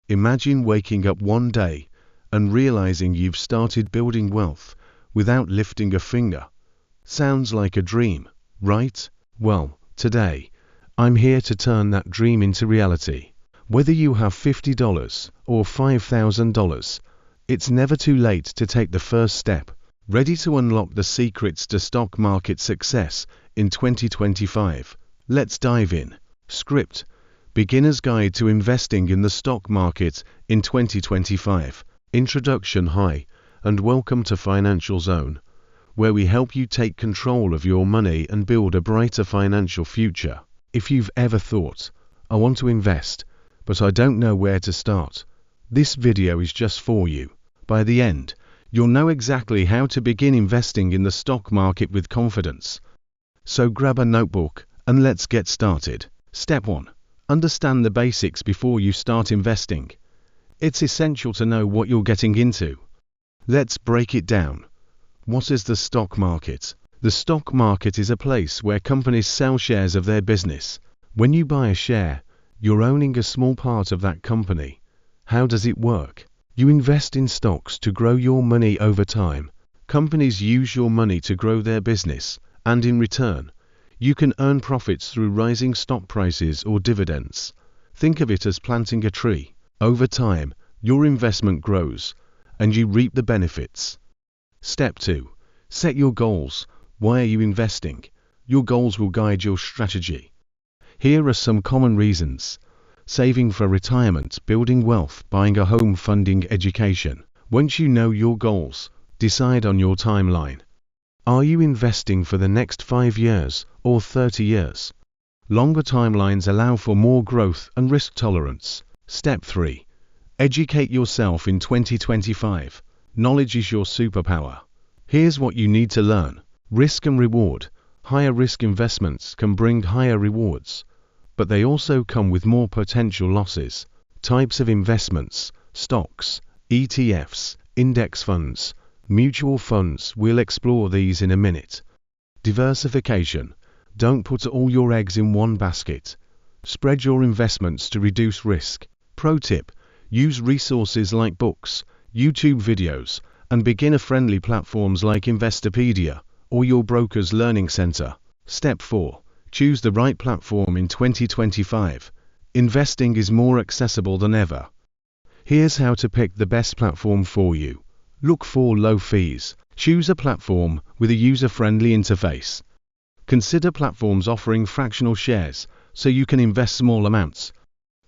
Imagine waking up one day and realizing you've started building wealth without lifting a finger. Sounds like a dream, right? Well, today, I'm here to turn that dream into reality. Whether you have $50 or $5,000, it's never too late to take the first step. Ready to unlock the secrets to stock market success in 2025? Let's dive in. Script: Beginner's Guide to Investing in the Stock Market in 2025. Introduction. Hi, and welcome to Financial Zone, where we help you take control of your money and build a brighter financial future. If you've ever thought, I want to invest, but I don't know where to start, this video is just for you. By the end, you'll know exactly how to begin investing in the stock market with confidence. So grab a notebook and let's get started. Step 1. Understand the basics before you start investing. It's essential to know what you're getting into. Let's break it down. What is the stock market? The stock market is a place where companies sell shares of their business. When you buy a share, you're owning a small part of that company. How does it work? You invest in stocks to grow your money over time. Companies use your money to grow their business, and in return, you can earn profits through rising stock prices or dividends. Think of it as planting a tree. Over time, your investment grows, and you reap the benefits. Step 2. Set your goals. Why are you investing? Your goals will guide your strategy. Here are some common reasons: saving for retirement, building wealth, buying a home, funding education. Once you know your goals, decide on your timeline. Are you investing for the next 5 years or 30 years? Longer timelines allow for more growth and risk tolerance. Step 3. Educate yourself in 2025. Knowledge is your superpower. Here's what you need to learn. Risk and reward. Higher risk investments can bring higher rewards, but they also come with more potential losses. Types of investments: stocks, ETFs, index funds, mutual funds. We'll explore these in a minute. Diversification. Don't put all your eggs in one basket. Spread your investments to reduce risk. Pro tip: use resources like books, YouTube videos, and beginner-friendly platforms like Investopedia or your broker's learning center. Step 4. Choose the right platform in 2025. Investing is more accessible than ever. Here's how to pick the best platform for you. Look for low fees. Choose a platform with a user-friendly interface. Consider platforms offering fractional shares so you can invest small amounts.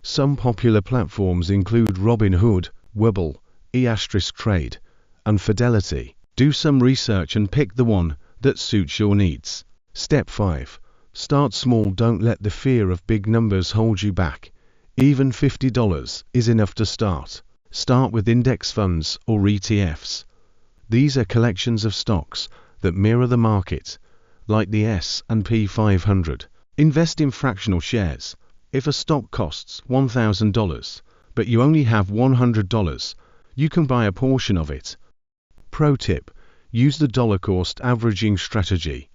Some popular platforms include Robinhood, Webull, e*Trade, and Fidelity. Do some research and pick the one that suits your needs. Step 5. Start small. Don't let the fear of big numbers hold you back. Even $50 is enough to start. Start with index funds or ETFs. These are collections of stocks that mirror the market, like the S&P 500. Invest in fractional shares. If a stock costs $1,000, but you only have $100, you can buy a portion of it. Pro tip: use the dollar cost averaging strategy.